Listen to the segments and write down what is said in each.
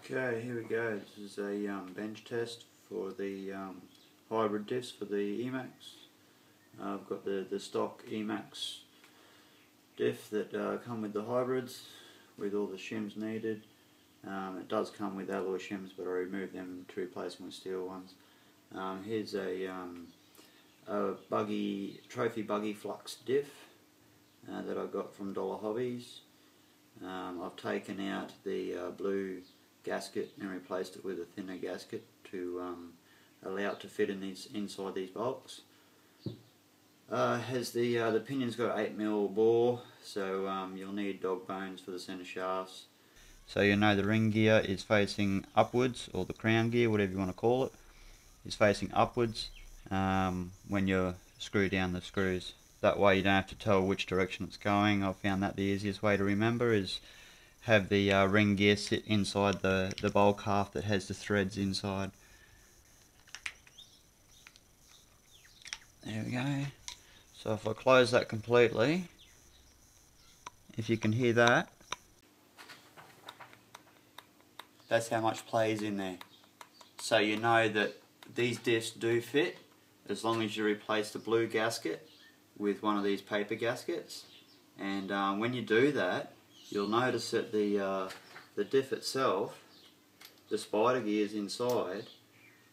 Okay, here we go. This is a bench test for the hybrid diffs for the E-Maxx. I've got the stock E-Maxx diff that come with the hybrids with all the shims needed. It does come with alloy shims, but I removed them to replace them with steel ones. Here's a trophy Buggy Flux diff that I got from Dollar Hobbies. I've taken out the blue gasket and replaced it with a thinner gasket to allow it to fit in inside these bolts. The pinion's got 8mm bore, so you'll need dog bones for the centre shafts. So you know the ring gear is facing upwards, or the crown gear, whatever you want to call it, is facing upwards when you screw down the screws. That way you don't have to tell which direction it's going. I found that the easiest way to remember is have the ring gear sit inside the bowl calf that has the threads inside. There we go. So if I close that completely, if you can hear that, that's how much play is in there. So you know that these diffs do fit as long as you replace the blue gasket with one of these paper gaskets. And when you do that, you'll notice that the diff itself, the spider gears inside,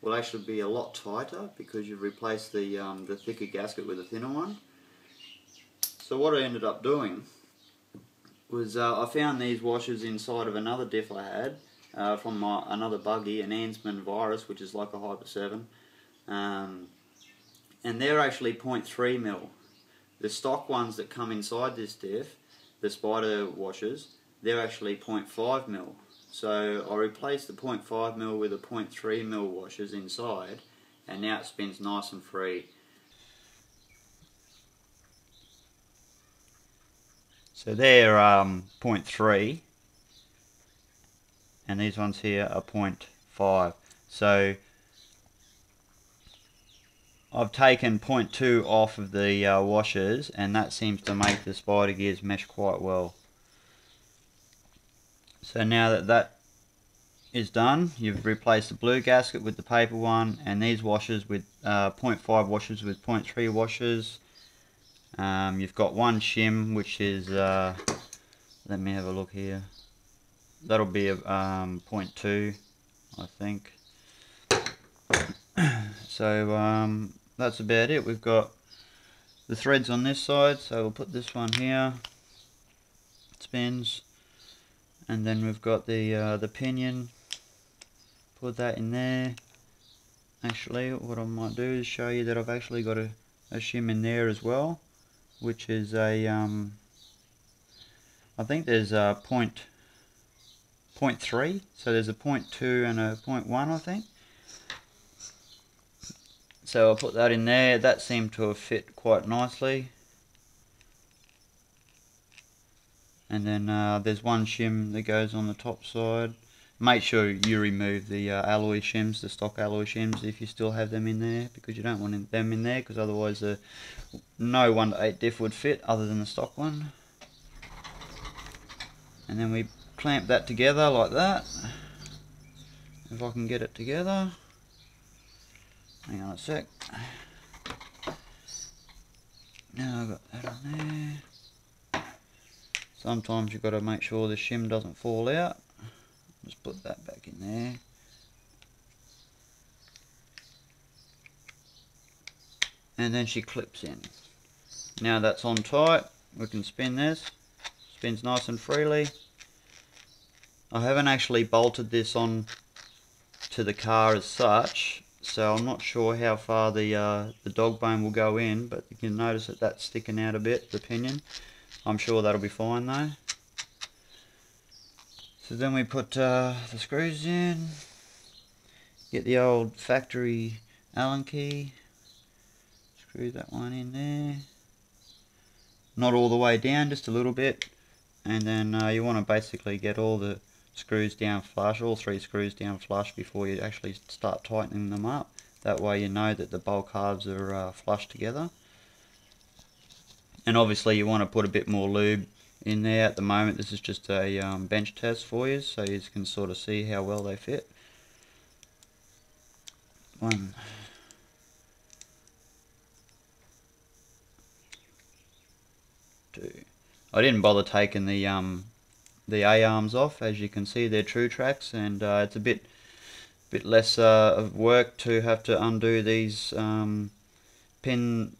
will actually be a lot tighter because you've replaced the thicker gasket with a thinner one. So what I ended up doing was I found these washers inside of another diff I had from another buggy, an Ansman Virus, which is like a Hyper 7, and they're actually 0.3mm. The stock ones that come inside this diff, the spider washers, they're actually 0.5mm. So I replaced the 0.5mm with the 0.3mm washers inside, and now it spins nice and free. So they're 0.3, and these ones here are 0.5. So I've taken 0.2 off of the washers, and that seems to make the spider gears mesh quite well. So now that that is done, you've replaced the blue gasket with the paper one, and these washers with 0.5 washers with 0.3 washers. You've got one shim, which is, let me have a look here, that'll be a 0.2, I think. So that's about it. We've got the threads on this side, so we'll put this one here, it spins, and then we've got the pinion, put that in there. Actually, what I might do is show you that I've actually got a shim in there as well, which is a I think there's a 0.3, so there's a 0.2 and a 0.1, I think. So I'll put that in there. That seemed to have fit quite nicely. And then there's one shim that goes on the top side. Make sure you remove the alloy shims, the stock alloy shims, if you still have them in there, because you don't want them in there, because otherwise no 1/8 diff would fit other than the stock one. And then we clamp that together like that. If I can get it together. Hang on a sec. Now I've got that on there. Sometimes you've got to make sure the shim doesn't fall out. Just put that back in there. And then she clips in. Now that's on tight, we can spin this. Spins nice and freely. I haven't actually bolted this on to the car as such, so I'm not sure how far the dog bone will go in, but you can notice that that's sticking out a bit, the pinion. I'm sure that'll be fine though. So then we put the screws in, get the old factory Allen key, screw that one in there, not all the way down, just a little bit, and then you want to basically get all the screws down flush, all 3 screws down flush before you actually start tightening them up. That way you know that the bowl calves are flush together. And obviously you want to put a bit more lube in there at the moment. This is just a bench test for you, so you can sort of see how well they fit. 1, 2. I didn't bother taking the A-arms off. As you can see, they're true tracks, and it's a bit less of work to have to undo these pin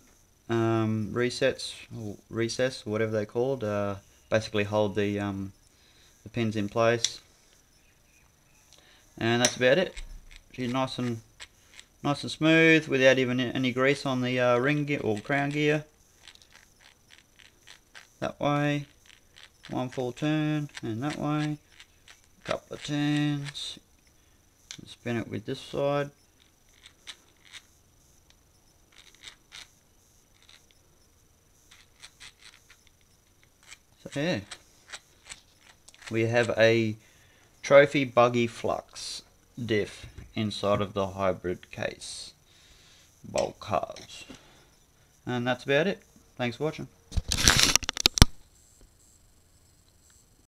resets or recess, or whatever they're called. Basically hold the pins in place, and that's about it. She's nice and smooth without even any grease on the ring gear or crown gear. That way, 1 full turn, and that way, a couple of turns. Spin it with this side. So yeah, we have a trophy Buggy Flux diff inside of the hybrid case bulk halves, and that's about it. Thanks for watching.